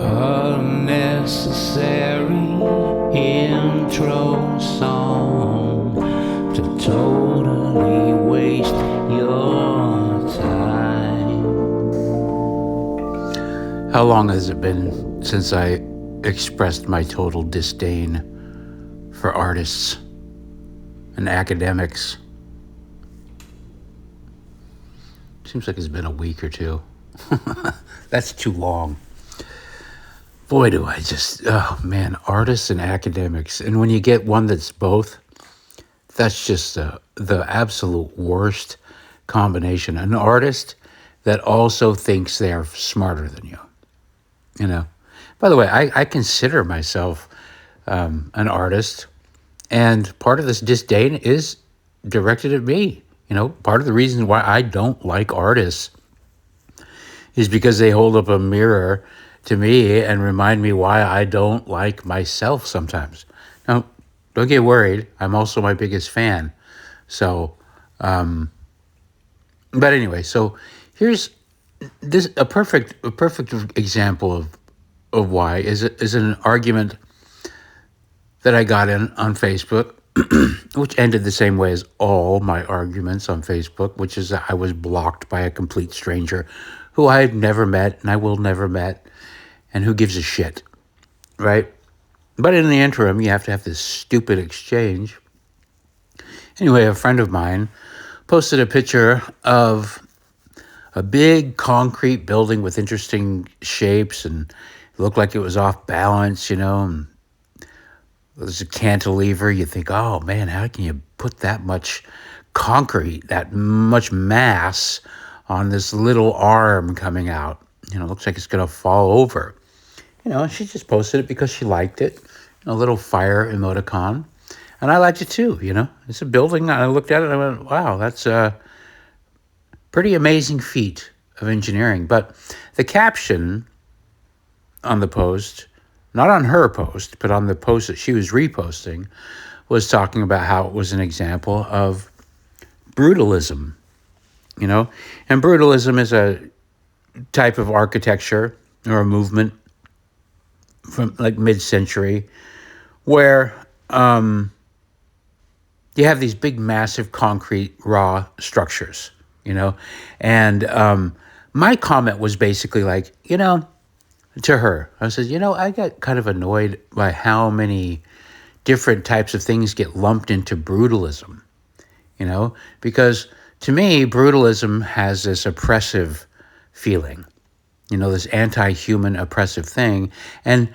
Unnecessary intro song to totally waste your time. How long has it been since I expressed my total disdain for artists and academics? Seems like it's been a week or two. That's too long. Boy, do I just, oh man, artists and academics. And when you get one that's both, that's just the absolute worst combination. An artist that also thinks they are smarter than you, you know. By the way, I consider myself an artist, and part of this disdain is directed at me. You know, part of the reason why I don't like artists is because they hold up a mirror to me and remind me why I don't like myself sometimes. Now, don't get worried. I'm also my biggest fan. So, but anyway, so here's this a perfect example of why is an argument that I got in on Facebook, which ended the same way as all my arguments on Facebook, which is that I was blocked by a complete stranger who I've never met and I will never met, and who gives a shit, right? But in the interim, you have to have this stupid exchange. Anyway, a friend of mine posted a picture of a big concrete building with interesting shapes, and it looked like it was off balance, you know, and there's a cantilever. You think, oh man, how can you put that much concrete, that much mass on this little arm coming out? You know, it looks like it's going to fall over. You know, she just posted it because she liked it. A little fire emoticon. And I liked it too, you know. It's a building. I looked at it and I went, wow, that's a pretty amazing feat of engineering. But the caption on the post, not on her post, but on the post that she was reposting, was talking about how it was an example of brutalism, you know. And brutalism is a type of architecture or a movement from like mid-century where you have these big, massive concrete raw structures, you know. And my comment was basically like, you know, to her, I said, you know, I got kind of annoyed by how many different types of things get lumped into brutalism, you know, because to me, brutalism has this oppressive feeling, you know, this anti-human oppressive thing. And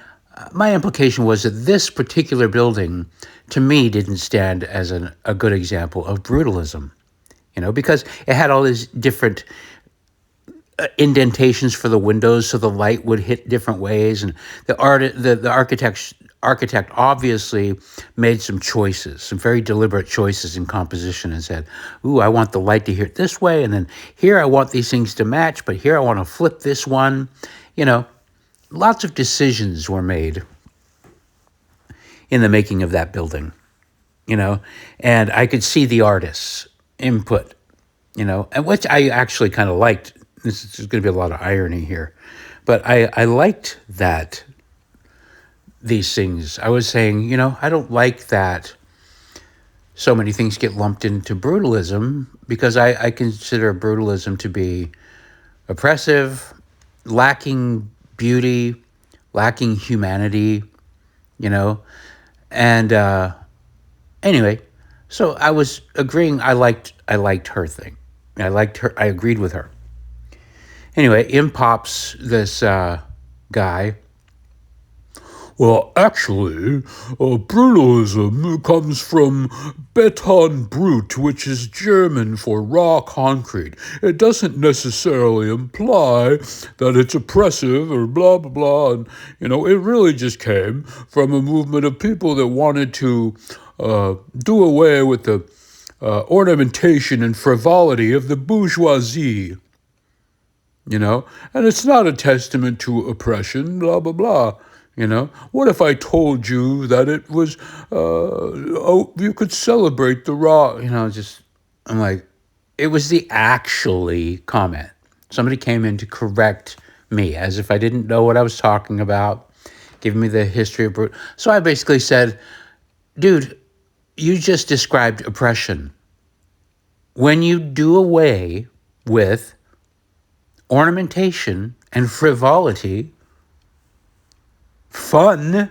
my implication was that this particular building, to me, didn't stand as a good example of brutalism, you know, because it had all these different indentations for the windows so the light would hit different ways. And the architect obviously made some choices, some very deliberate choices in composition, and said, ooh, I want the light to hit this way, and then here I want these things to match, but here I want to flip this one. You know, lots of decisions were made in the making of that building, you know, and I could see the artist's input, you know, and which I actually kind of liked. There's going to be a lot of irony here, but I liked that these things. I was saying, you know, I don't like that so many things get lumped into brutalism, because I consider brutalism to be oppressive, lacking beauty, lacking humanity, you know. And anyway, so I was agreeing. I liked her thing. I liked her. I agreed with her. Anyway, in pops this guy. Well, actually, brutalism comes from Beton brut, which is German for raw concrete. It doesn't necessarily imply that it's oppressive or blah, blah, blah. And, you know, it really just came from a movement of people that wanted to do away with the ornamentation and frivolity of the bourgeoisie. You know, and it's not a testament to oppression, blah, blah, blah. You know, what if I told you that it was, you could celebrate the raw, you know, just, I'm like, it was the actually comment. Somebody came in to correct me, as if I didn't know what I was talking about, giving me the history of So I basically said, dude, you just described oppression. When you do away with ornamentation and frivolity, fun,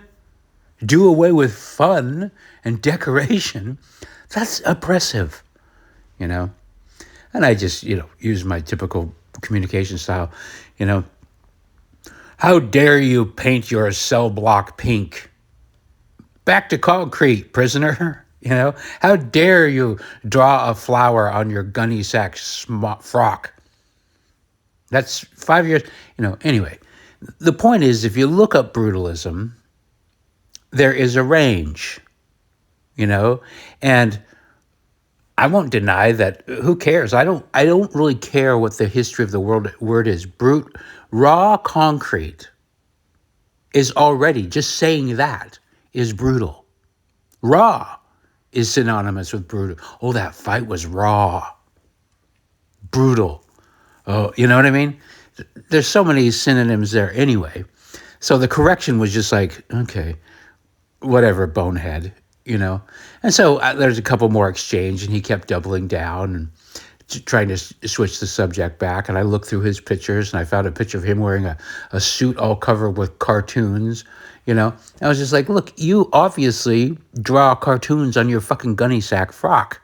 do away with fun and decoration, that's oppressive, you know? And I just, use my typical communication style, how dare you paint your cell block pink? Back to concrete, prisoner. How dare you draw a flower on your gunny sack frock? That's 5 years, Anyway, the point is, if you look up brutalism, there is a range, and I won't deny that. Who cares? I don't really care what the history of the word is. Raw concrete is already, just saying that is brutal. Raw is synonymous with brutal. Oh, that fight was raw. Brutal. Oh, you know what I mean? There's so many synonyms there anyway. So the correction was just like, okay, whatever, bonehead, And so there's a couple more exchange, and he kept doubling down and trying to switch the subject back. And I looked through his pictures, and I found a picture of him wearing a suit all covered with cartoons, I was just like, look, you obviously draw cartoons on your fucking gunny sack frock.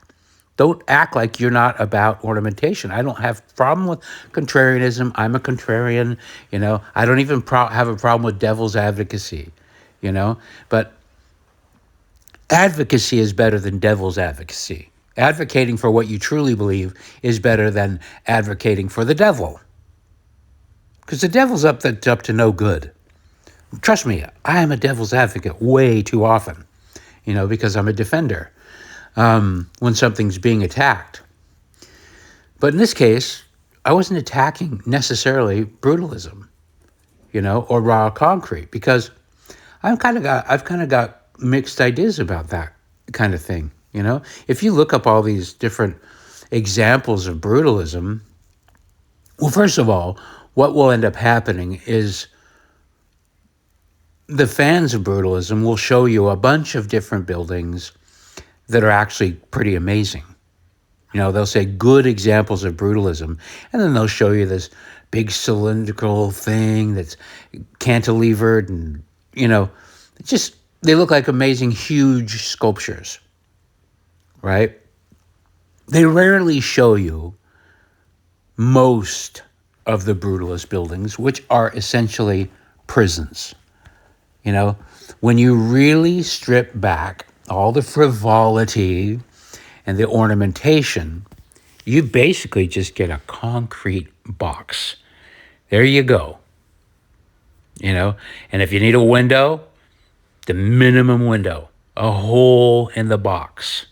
Don't act like you're not about ornamentation. I don't have a problem with contrarianism. I'm a contrarian, I don't even have a problem with devil's advocacy, But advocacy is better than devil's advocacy. Advocating for what you truly believe is better than advocating for the devil. Because the devil's up to no good. Trust me, I am a devil's advocate way too often, because I'm a defender when something's being attacked. But in this case, I wasn't attacking necessarily brutalism, or raw concrete, because I've kind of got mixed ideas about that kind of thing. If you look up all these different examples of brutalism, well, first of all, what will end up happening is the fans of brutalism will show you a bunch of different buildings that are actually pretty amazing. They'll say good examples of brutalism, and then they'll show you this big cylindrical thing that's cantilevered, and, they look like amazing, huge sculptures, right? They rarely show you most of the brutalist buildings, which are essentially prisons. When you really strip back all the frivolity and the ornamentation, you basically just get a concrete box. There you go. And if you need a window, the minimum window, a hole in the box.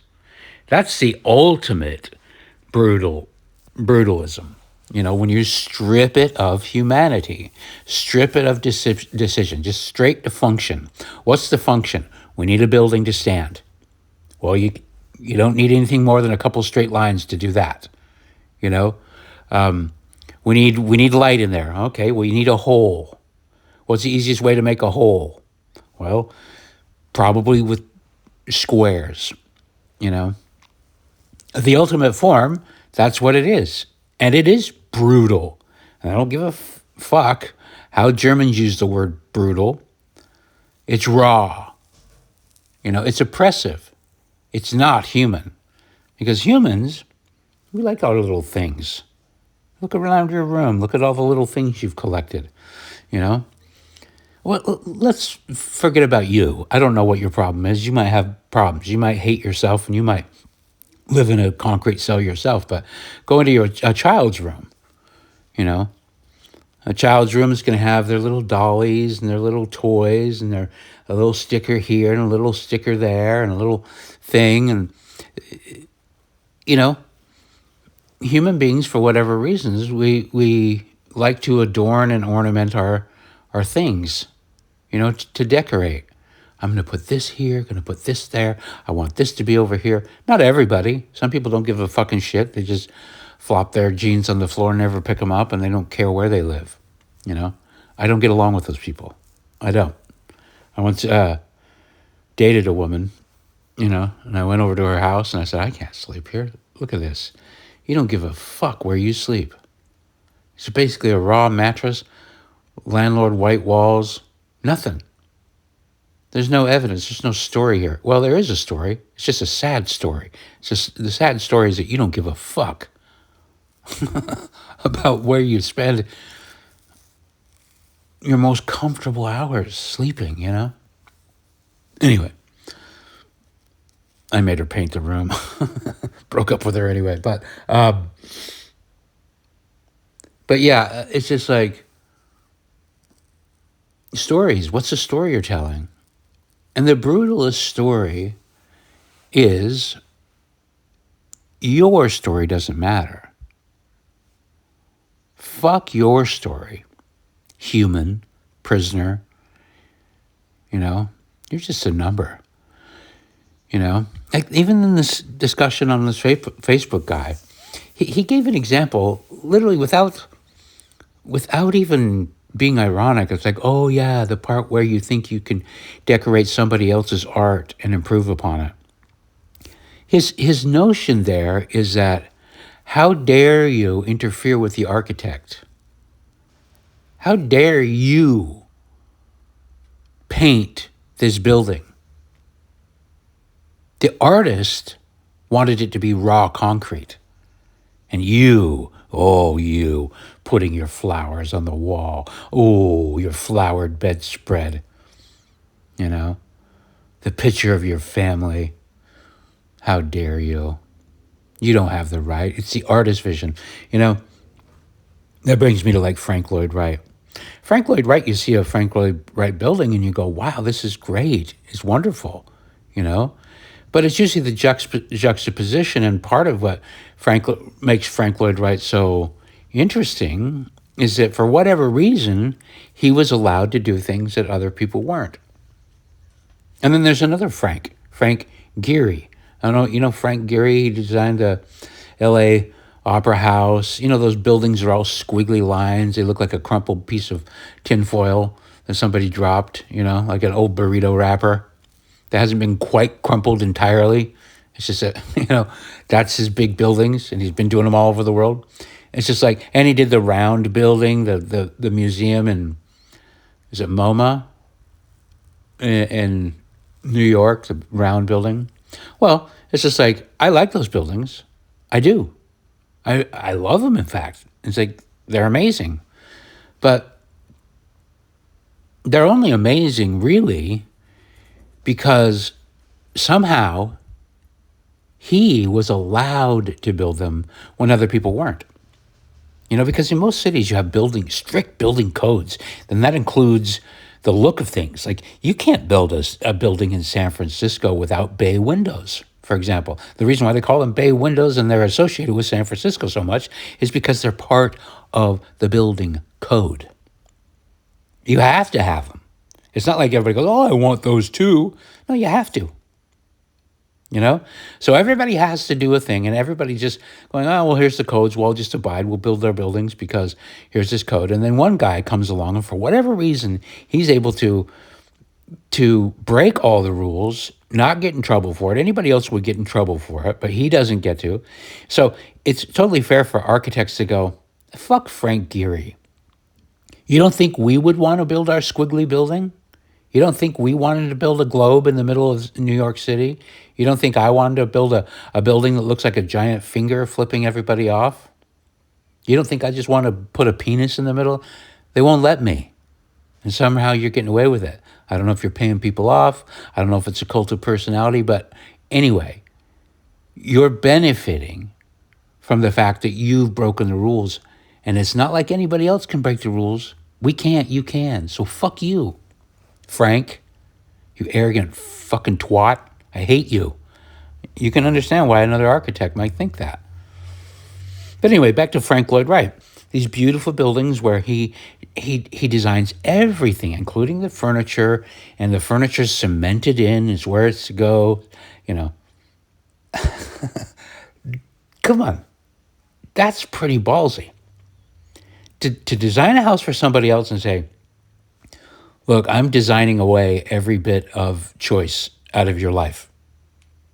That's the ultimate brutalism. When you strip it of humanity, strip it of decision, just straight to function. What's the function? We need a building to stand. Well, you don't need anything more than a couple straight lines to do that. We need light in there. Okay, well, you need a hole. What's the easiest way to make a hole? Well, probably with squares. The ultimate form, that's what it is. And it is brutal. And I don't give a fuck how Germans use the word brutal. It's raw. It's oppressive. It's not human. Because humans, we like our little things. Look around your room. Look at all the little things you've collected. Well, let's forget about you. I don't know what your problem is. You might have problems. You might hate yourself, and you might live in a concrete cell yourself. But go into a child's room. A child's room is going to have their little dollies and their little toys and a little sticker here and a little sticker there and a little thing. And, human beings, for whatever reasons, we like to adorn and ornament our things, to decorate. I'm going to put this here, going to put this there. I want this to be over here. Not everybody. Some people don't give a fucking shit. They just flop their jeans on the floor and never pick them up, and they don't care where they live. You know, I don't get along with those people. I don't. I once dated a woman, you know, and I went over to her house and I said, I can't sleep here. Look at this. You don't give a fuck where you sleep. It's basically a raw mattress, landlord white walls, nothing. There's no evidence. There's no story here. Well, there is a story. It's just a sad story. It's just the sad story is that you don't give a fuck about where you spend your most comfortable hours sleeping, you know? Anyway, I made her paint the room. Broke up with her anyway. But yeah, it's just like stories. What's the story you're telling? And the brutalist story is your story doesn't matter. Fuck your story. Human, prisoner, you know, you're just a number. You know, like even in this discussion on this Facebook guy, he gave an example literally without even being ironic. It's like, oh yeah, the part where you think you can decorate somebody else's art and improve upon it. His notion there is that how dare you interfere with the architect? How dare you paint this building? The artist wanted it to be raw concrete. And you putting your flowers on the wall. Oh, your flowered bedspread. You know, the picture of your family. How dare you? You don't have the right. It's the artist's vision. You know, that brings me to like Frank Lloyd Wright. Frank Lloyd Wright, you see a Frank Lloyd Wright building and you go, wow, this is great. It's wonderful, you know? But it's usually the juxtaposition, and part of what makes Frank Lloyd Wright so interesting is that for whatever reason, he was allowed to do things that other people weren't. And then there's another Frank Gehry. I don't know, you know Frank Gehry, he designed the L.A. Opera House. You know, those buildings are all squiggly lines. They look like a crumpled piece of tinfoil that somebody dropped, you know, like an old burrito wrapper that hasn't been quite crumpled entirely. It's just that, you know, that's his big buildings, and he's been doing them all over the world. It's just like, and he did the round building, the museum in, is it MoMA in New York, the round building? Well, it's just like, I like those buildings. I do. I love them, in fact. It's like, they're amazing. But they're only amazing, really, because somehow he was allowed to build them when other people weren't. You know, because in most cities you have strict building codes, and that includes the look of things. Like, you can't build a building in San Francisco without bay windows, for example. The reason why they call them bay windows and they're associated with San Francisco so much is because they're part of the building code. You have to have them. It's not like everybody goes, oh, I want those too. No, you have to. You know? So everybody has to do a thing, and everybody's just going, oh, well, here's the codes. We'll just abide. We'll build our buildings because here's this code. And then one guy comes along, and for whatever reason, he's able to break all the rules, not get in trouble for it. Anybody else would get in trouble for it, but he doesn't get to. So it's totally fair for architects to go, fuck Frank Gehry. You don't think we would want to build our squiggly building? You don't think we wanted to build a globe in the middle of New York City? You don't think I wanted to build a building that looks like a giant finger flipping everybody off? You don't think I just want to put a penis in the middle? They won't let me. And somehow you're getting away with it. I don't know if you're paying people off. I don't know if it's a cult of personality. But anyway, you're benefiting from the fact that you've broken the rules. And it's not like anybody else can break the rules. We can't, you can. So fuck you, Frank, you arrogant fucking twat. I hate you. You can understand why another architect might think that. But anyway, back to Frank Lloyd Wright. These beautiful buildings where he designs everything, including the furniture, and the furniture's cemented in, is where it's to go, you know. Come on. That's pretty ballsy. to design a house for somebody else and say, look, I'm designing away every bit of choice out of your life.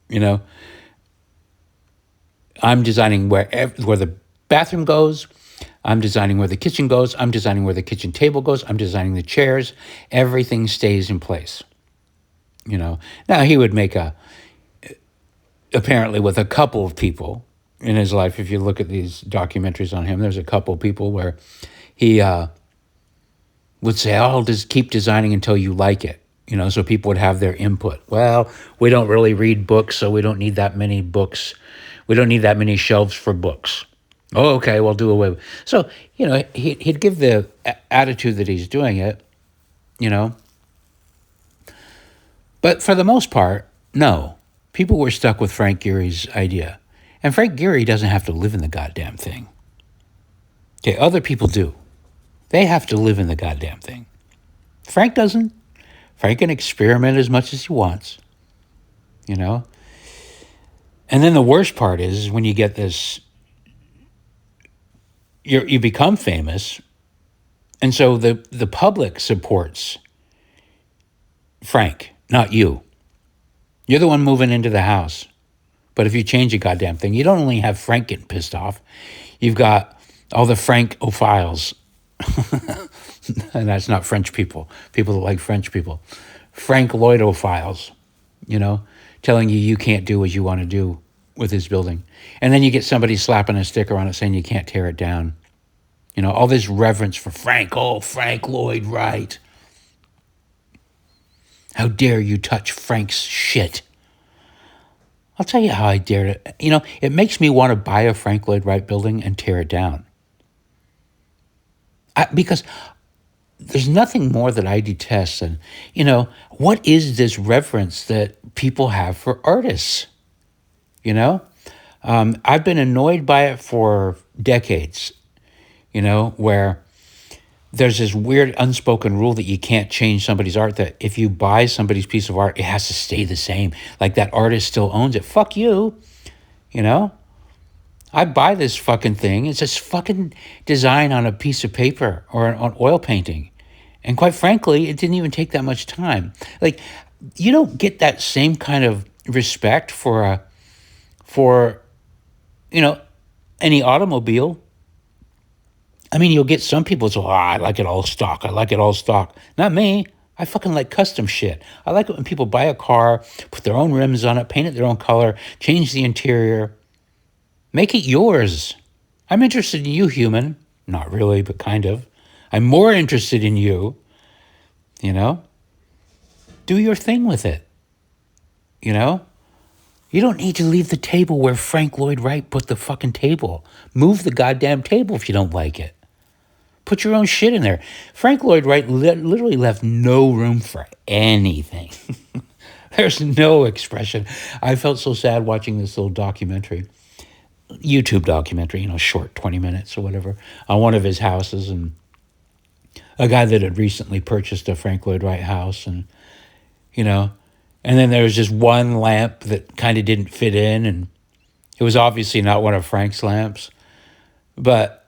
You know, I'm designing where the bathroom goes. I'm designing where the kitchen goes. I'm designing where the kitchen table goes. I'm designing the chairs. Everything stays in place. You know, now he would make apparently with a couple of people in his life, if you look at these documentaries on him, there's a couple of people where he would say, oh, I'll just keep designing until you like it. You know, so people would have their input. Well, we don't really read books, so we don't need that many books. We don't need that many shelves for books. Oh, okay, we'll do away with it. So, you know, he'd give the attitude that he's doing it, you know. But for the most part, no. People were stuck with Frank Gehry's idea. And Frank Gehry doesn't have to live in the goddamn thing. Okay, other people do. They have to live in the goddamn thing. Frank doesn't. Frank can experiment as much as he wants, you know? And then the worst part is when you get this, you become famous, and so the public supports Frank, not you. You're the one moving into the house. But if you change a goddamn thing, you don't only have Frank getting pissed off, you've got all the Frankophiles. And that's not French people that like French people. Frank Lloydophiles, you know, telling you can't do what you want to do with his building. And then you get somebody slapping a sticker on it saying you can't tear it down. You know, all this reverence for Frank. Oh, Frank Lloyd Wright. How dare you touch Frank's shit? I'll tell you how I dare to. You know, it makes me want to buy a Frank Lloyd Wright building and tear it down. Because there's nothing more that I detest than, you know, what is this reverence that people have for artists? You know, I've been annoyed by it for decades, you know, where there's this weird unspoken rule that you can't change somebody's art, that if you buy somebody's piece of art, it has to stay the same. Like that artist still owns it. Fuck you, you know? I buy this fucking thing. It's just fucking design on a piece of paper or an oil painting. And quite frankly, it didn't even take that much time. Like, you don't get that same kind of respect for you know, any automobile. I mean, you'll get some people say, oh, I like it all stock. I like it all stock. Not me. I fucking like custom shit. I like it when people buy a car, put their own rims on it, paint it their own color, change the interior. Make it yours. I'm interested in you, human. Not really, but kind of. I'm more interested in you, you know? Do your thing with it, you know? You don't need to leave the table where Frank Lloyd Wright put the fucking table. Move the goddamn table if you don't like it. Put your own shit in there. Frank Lloyd Wright literally left no room for anything. There's no expression. I felt so sad watching this little documentary. YouTube documentary, you know, short 20 minutes or whatever, on one of his houses, and a guy that had recently purchased a Frank Lloyd Wright house, and, you know, and then there was just one lamp that kind of didn't fit in, and it was obviously not one of Frank's lamps, but,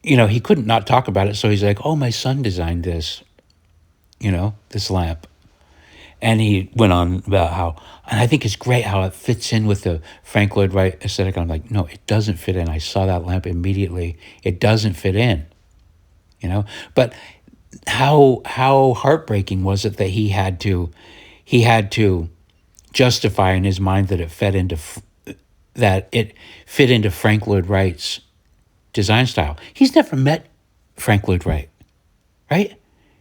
you know, he couldn't not talk about it, so he's like, oh, my son designed this, you know, this lamp. And he went on about how, and I think it's great how it fits in with the Frank Lloyd Wright aesthetic. I'm like, no, it doesn't fit in. I saw that lamp immediately. It doesn't fit in, you know? But how heartbreaking was it that he had to justify in his mind that it fit into Frank Lloyd Wright's design style. He's never met Frank Lloyd Wright, right?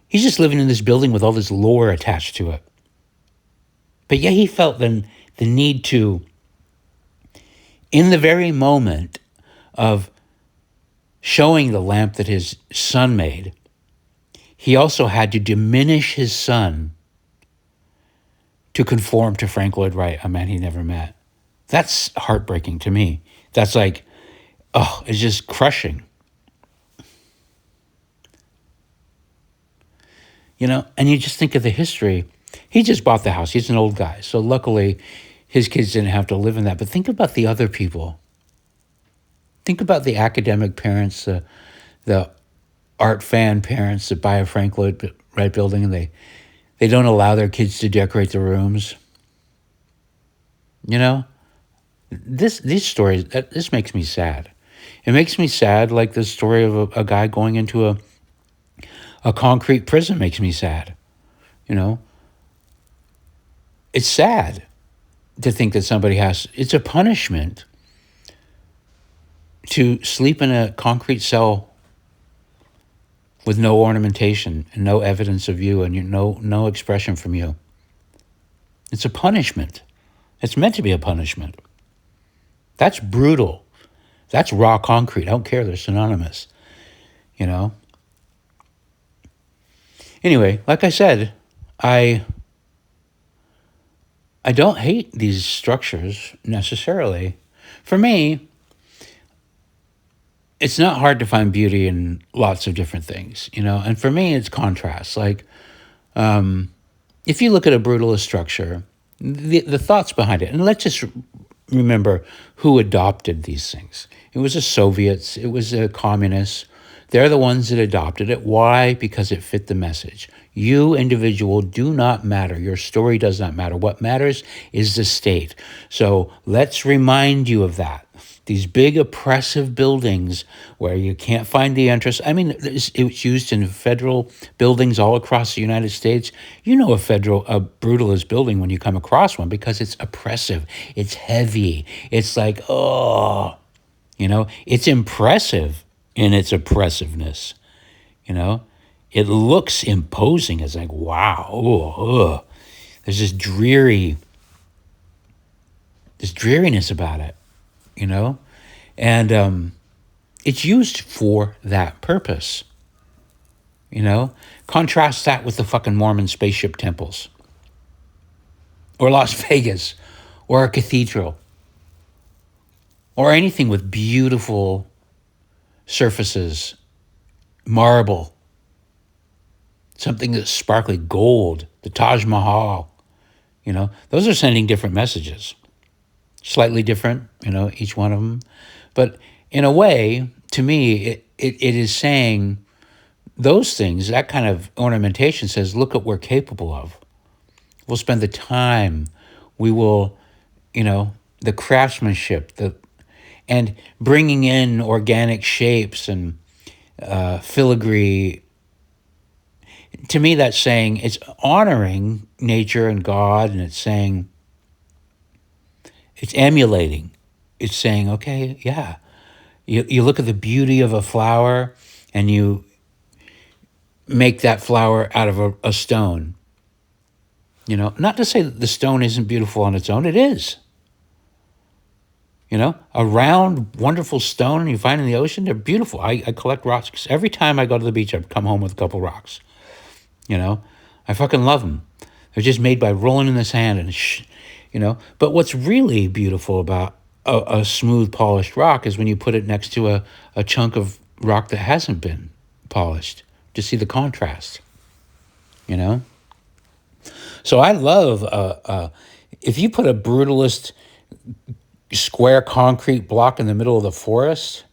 He's just living in this building with all this lore attached to it. But yet he felt the need to, in the very moment of showing the lamp that his son made, he also had to diminish his son to conform to Frank Lloyd Wright, a man he never met. That's heartbreaking to me. That's like, oh, it's just crushing. You know, and you just think of the history. He just bought the house. He's an old guy. So luckily, his kids didn't have to live in that. But think about the other people Think about the academic parents, the art fan parents that buy a Frank Lloyd Wright building and they don't allow their kids to decorate the rooms. You know, these stories, this makes me sad. It makes me sad, like the story of a guy going into a concrete prison makes me sad. You know, it's sad to think that it's a punishment to sleep in a concrete cell with no ornamentation and no evidence of you and no expression from you. It's a punishment. It's meant to be a punishment. That's brutal. That's raw concrete. I don't care. They're synonymous, you know? Anyway, like I said, I don't hate these structures necessarily. For me, it's not hard to find beauty in lots of different things, you know? And for me, it's contrast. Like, if you look at a brutalist structure, the thoughts behind it, and let's just remember who adopted these things. It was the Soviets. It was the communists. They're the ones that adopted it. Why? Because it fit the message. You, individual, do not matter. Your story does not matter. What matters is the state. So let's remind you of that. These big oppressive buildings where you can't find the entrance. I mean, it's used in federal buildings all across the United States. You know a brutalist building when you come across one because it's oppressive. It's heavy. It's like, oh, you know, it's impressive in its oppressiveness, you know. It looks imposing. It's like, wow, oh. There's this dreariness about it, you know? And it's used for that purpose, you know? Contrast that with the fucking Mormon spaceship temples or Las Vegas or a cathedral or anything with beautiful surfaces, marble, something that's sparkly, gold, the Taj Mahal, you know? Those are sending different messages. Slightly different, you know, each one of them. But in a way, to me, it is saying those things, that kind of ornamentation says, look what we're capable of. We'll spend the time. We will, you know, the craftsmanship, and bringing in organic shapes and filigree. To me, that's saying it's honoring nature and God, and it's saying, it's emulating. It's saying, okay, yeah. You look at the beauty of a flower and you make that flower out of a stone. You know, not to say that the stone isn't beautiful on its own. It is. You know, a round, wonderful stone you find in the ocean, they're beautiful. I collect rocks. Every time I go to the beach, I come home with a couple rocks. You know, I fucking love them. They're just made by rolling in the sand and you know. But what's really beautiful about a smooth, polished rock is when you put it next to a chunk of rock that hasn't been polished to see the contrast, you know? So I love, if you put a brutalist square concrete block in the middle of the forest,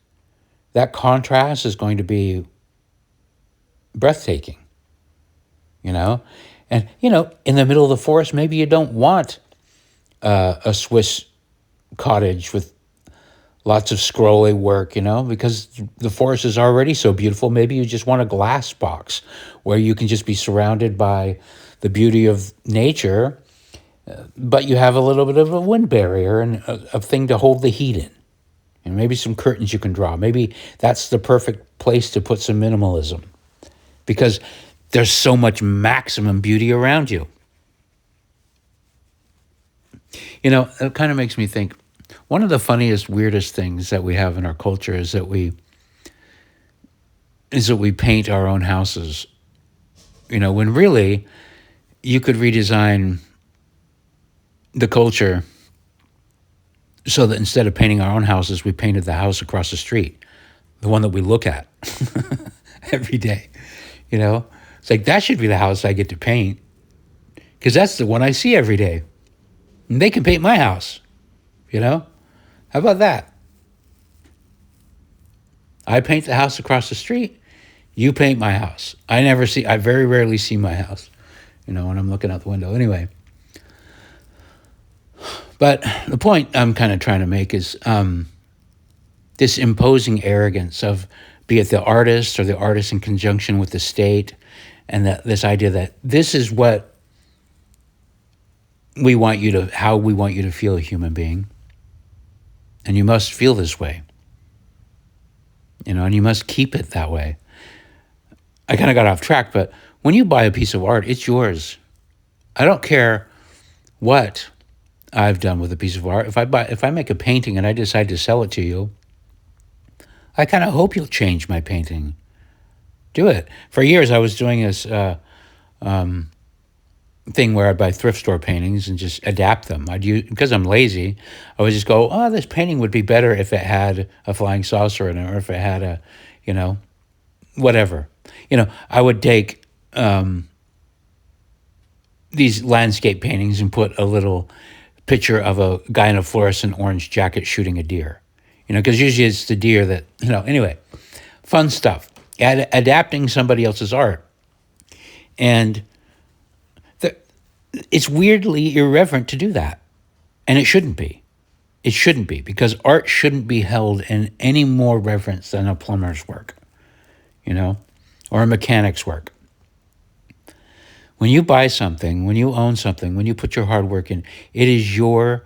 that contrast is going to be breathtaking, you know? And, you know, in the middle of the forest, maybe you don't want a Swiss cottage with lots of scrolly work, you know, because the forest is already so beautiful. Maybe you just want a glass box where you can just be surrounded by the beauty of nature, but you have a little bit of a wind barrier and a thing to hold the heat in. And maybe some curtains you can draw. Maybe that's the perfect place to put some minimalism because there's so much maximum beauty around you. You know, it kind of makes me think, one of the funniest, weirdest things that we have in our culture is that we paint our own houses. You know, when really you could redesign the culture so that instead of painting our own houses, we painted the house across the street, the one that we look at every day. You know, it's like that should be the house I get to paint because that's the one I see every day. And they can paint my house, you know? How about that? I paint the house across the street. You paint my house. I very rarely see my house, when I'm looking out the window. Anyway, but the point I'm kind of trying to make is this imposing arrogance of, be it the artist or the artist in conjunction with the state, and this idea that this is what how we want you to feel a human being, and you must feel this way, and you must keep it that way. I kind of got off track, but when you buy a piece of art, it's yours. I don't care what I've done with a piece of art. If I make a painting and I decide to sell it to you, I kind of hope you'll change my painting. Do it. For years, I was doing this thing where I'd buy thrift store paintings and just adapt them. Because I'm lazy, I would just go, oh, this painting would be better if it had a flying saucer in it, or if it had a, whatever. I would take these landscape paintings and put a little picture of a guy in a fluorescent orange jacket shooting a deer, because usually it's the deer that, anyway, fun stuff. Adapting somebody else's art. And it's weirdly irreverent to do that. And it shouldn't be. It shouldn't be, because art shouldn't be held in any more reverence than a plumber's work, or a mechanic's work. When you buy something, when you own something, when you put your hard work in, it is your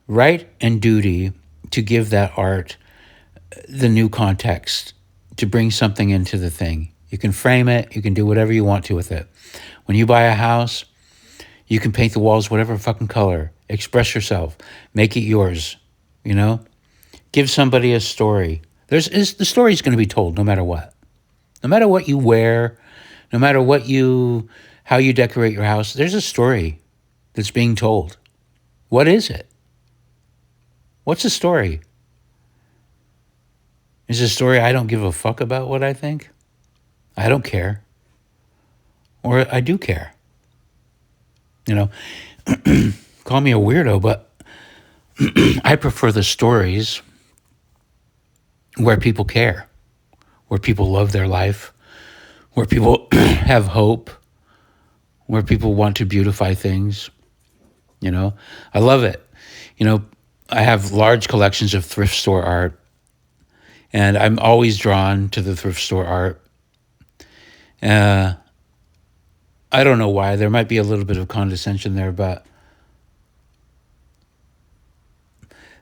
right and duty to give that art the new context, to bring something into the thing. You can frame it, you can do whatever you want to with it. When you buy a house, you can paint the walls whatever fucking color, express yourself, make it yours, Give somebody a story. The story's going to be told no matter what. No matter what you wear, no matter how you decorate your house, there's a story that's being told. What is it? What's the story? Is the story I don't give a fuck about what I think? I don't care. Or I do care. Call me a weirdo, but I prefer the stories where people care, where people love their life, where people have hope, where people want to beautify things. I love it. I have large collections of thrift store art, and I'm always drawn to the thrift store art. I don't know why. There might be a little bit of condescension there, but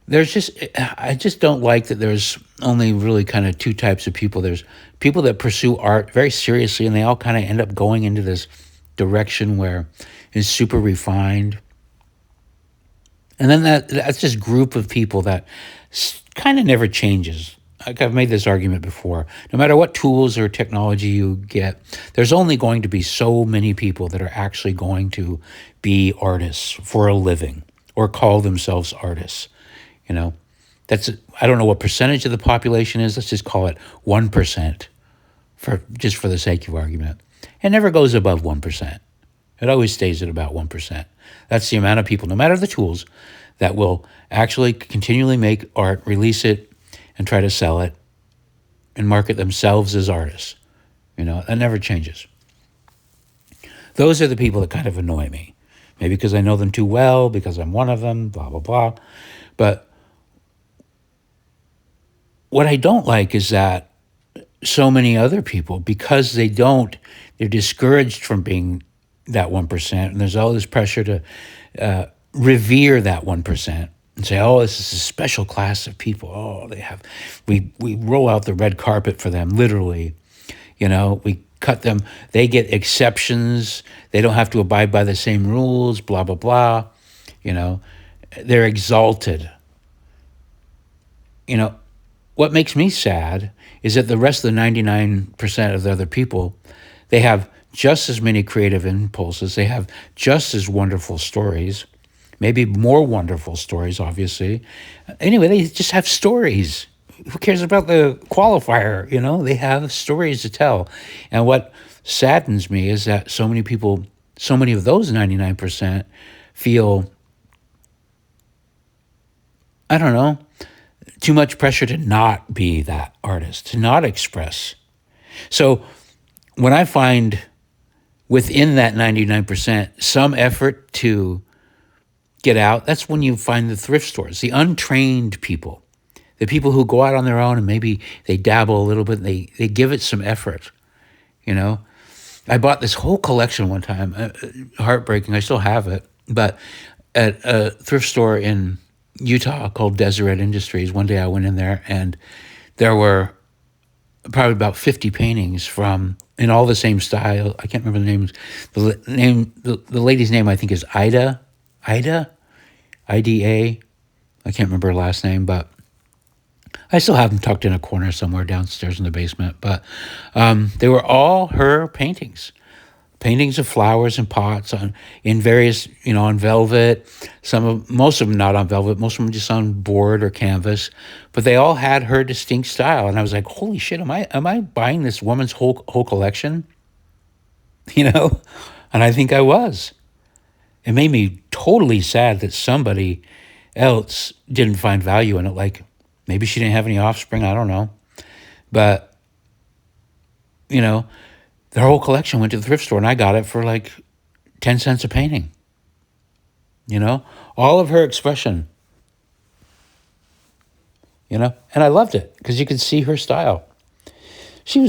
I just don't like that there's only really kind of two types of people. There's people that pursue art very seriously, and they all kind of end up going into this direction where it's super refined. And then that's this group of people that kind of never changes. Like I've made this argument before. No matter what tools or technology you get, there's only going to be so many people that are actually going to be artists for a living or call themselves artists. I don't know what percentage of the population is. Let's just call it 1% for the sake of argument. It never goes above 1%. It always stays at about 1%. That's the amount of people, no matter the tools, that will actually continually make art, release it, and try to sell it and market themselves as artists. That never changes. Those are the people that kind of annoy me. Maybe because I know them too well, because I'm one of them, blah, blah, blah. But what I don't like is that so many other people, because they're discouraged from being that 1%, and there's all this pressure to revere that 1%. And say, oh, this is a special class of people. Oh, we roll out the red carpet for them, literally. We cut them. They get exceptions. They don't have to abide by the same rules, blah, blah, blah. They're exalted. What makes me sad is that the rest of the 99% of the other people, they have just as many creative impulses. They have just as wonderful stories. Maybe more wonderful stories, obviously. Anyway, they just have stories. Who cares about the qualifier? They have stories to tell. And what saddens me is that so many people, so many of those 99% feel, I don't know, too much pressure to not be that artist, to not express. So when I find within that 99% some effort to get out, that's when you find the thrift stores, the untrained people, the people who go out on their own and maybe they dabble a little bit, and they give it some effort, you know? I bought this whole collection one time, heartbreaking, I still have it, but at a thrift store in Utah called Deseret Industries, one day I went in there and there were probably about 50 paintings from in all the same style. I can't remember the names. The lady's name I think is Ida, Ida. I can't remember her last name, but I still have them tucked in a corner somewhere downstairs in the basement. But they were all her paintings. Paintings of flowers and pots in various, on velvet. Most of them not on velvet. Most of them just on board or canvas. But they all had her distinct style, and I was like, "Holy shit! Am I buying this woman's whole collection?" And I think I was. It made me totally sad that somebody else didn't find value in it. Like maybe she didn't have any offspring. I don't know, but their whole collection went to the thrift store, and I got it for like 10 cents a painting. All of her expression, and I loved it because you could see her style. She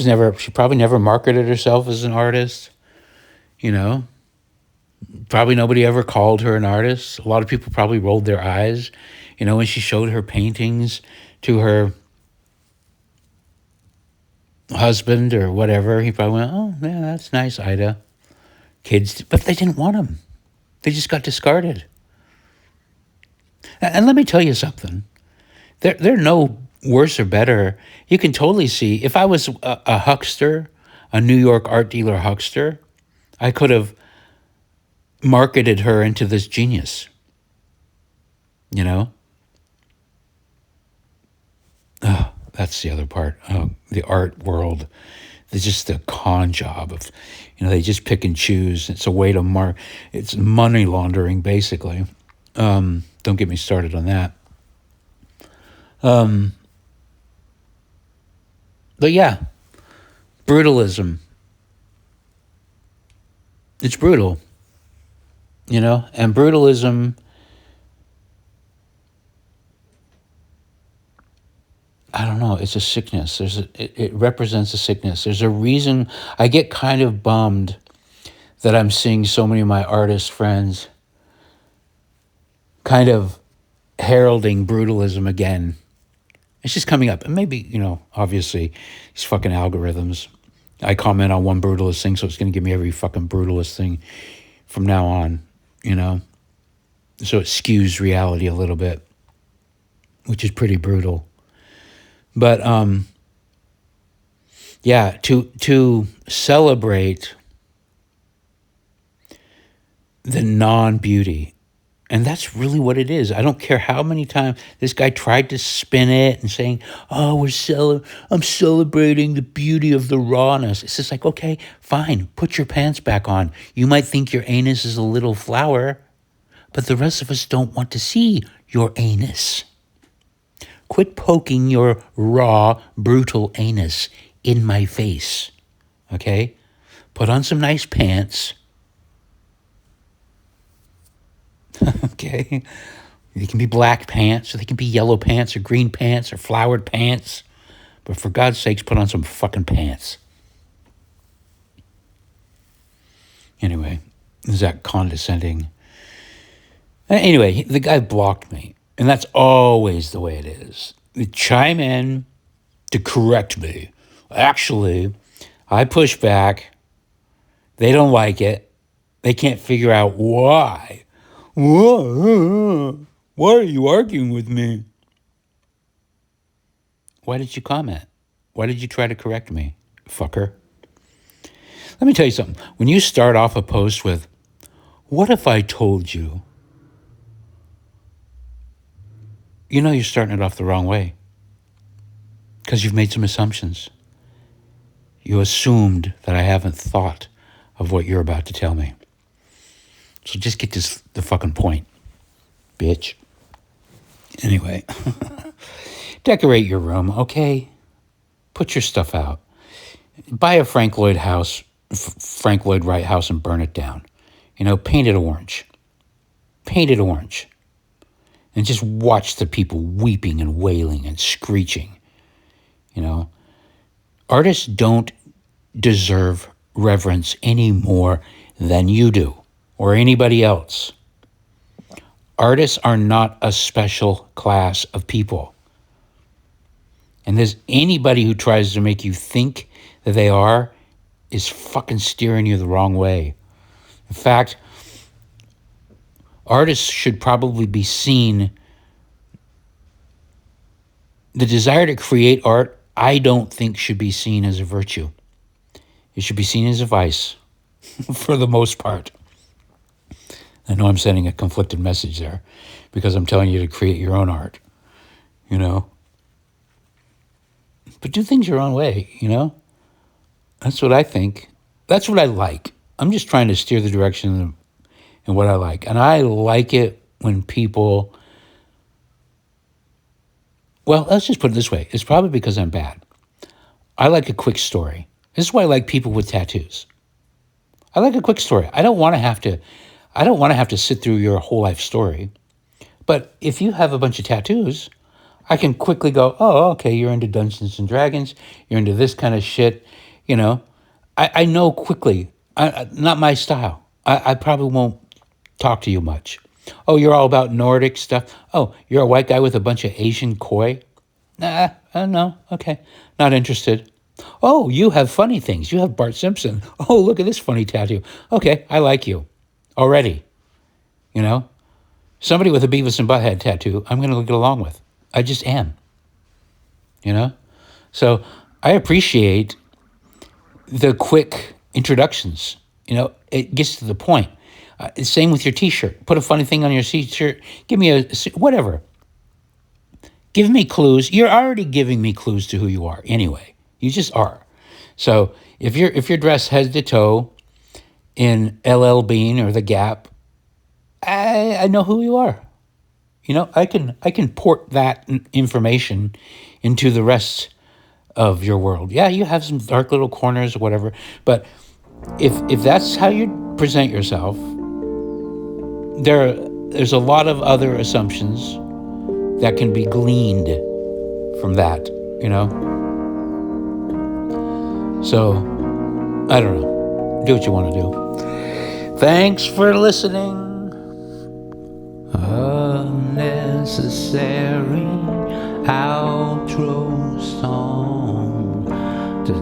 probably never marketed herself as an artist, Probably nobody ever called her an artist. A lot of people probably rolled their eyes, when she showed her paintings to her husband or whatever. He probably went, "Oh, man, that's nice, Ida." Kids, but they didn't want them. They just got discarded. And let me tell you something. They're no worse or better. You can totally see, if I was a huckster, a New York art dealer huckster, I could have marketed her into this genius, Oh, that's the other part. The art world. It's just a con job of, they just pick and choose. It's a way to it's money laundering, basically. Don't get me started on that. But yeah, brutalism. It's brutal, and brutalism, I don't know, it's a sickness. It represents a sickness. There's a reason I get kind of bummed that I'm seeing so many of my artist friends kind of heralding brutalism again. It's just coming up. And maybe, obviously, these fucking algorithms. I comment on one brutalist thing, so it's going to give me every fucking brutalist thing from now on, So it skews reality a little bit, which is pretty brutal. But yeah, to celebrate the non-beauty, and that's really what it is. I don't care how many times this guy tried to spin it and saying, "Oh, I'm celebrating the beauty of the rawness." It's just like, okay, fine, put your pants back on. You might think your anus is a little flower, but the rest of us don't want to see your anus. Quit poking your raw, brutal anus in my face, okay? Put on some nice pants, okay? They can be black pants, or they can be yellow pants, or green pants, or flowered pants. But for God's sakes, put on some fucking pants. Anyway, is that condescending? Anyway, the guy blocked me. And that's always the way it is. They chime in to correct me. Actually, I push back. They don't like it. They can't figure out why. Why are you arguing with me? Why did you comment? Why did you try to correct me, fucker? Let me tell you something. When you start off a post with, "What if I told you?" You're starting it off the wrong way because you've made some assumptions. You assumed that I haven't thought of what you're about to tell me. So just get the fucking point, bitch. Anyway, Decorate your room, okay? Put your stuff out. Buy a Frank Lloyd Wright house and burn it down. Paint it orange. Paint it orange. And just watch the people weeping and wailing and screeching. Artists don't deserve reverence any more than you do or anybody else. Artists are not a special class of people. And there's anybody who tries to make you think that they are is fucking steering you the wrong way. In fact, artists should probably be seen. The desire to create art, I don't think should be seen as a virtue. It should be seen as a vice, for the most part. I know I'm sending a conflicted message there because I'm telling you to create your own art, But do things your own way, That's what I think. That's what I like. I'm just trying to steer the direction in what I like. And I like it when people... Well, let's just put it this way. It's probably because I'm bad. I like a quick story. This is why I like people with tattoos. I like a quick story. I don't want to have to sit through your whole life story. But if you have a bunch of tattoos, I can quickly go, oh, okay, you're into Dungeons and Dragons. You're into this kind of shit. I know quickly. Not my style. I probably won't talk to you much. Oh, you're all about Nordic stuff. Oh, you're a white guy with a bunch of Asian koi? Nah, no, okay, not interested. Oh, you have funny things. You have Bart Simpson. Oh, look at this funny tattoo. Okay, I like you already. Somebody with a Beavis and Butthead tattoo, I'm going to get along with. I just am. So I appreciate the quick introductions. It gets to the point. Same with your T-shirt. Put a funny thing on your T-shirt. Give me whatever. Give me clues. You're already giving me clues to who you are anyway. You just are. So if you're dressed head to toe in LL Bean or The Gap, I know who you are. I can port that information into the rest of your world. Yeah, you have some dark little corners or whatever, but if that's how you present yourself, there's a lot of other assumptions that can be gleaned from that, So, I don't know. Do what you want to do. Thanks for listening. Unnecessary outro song to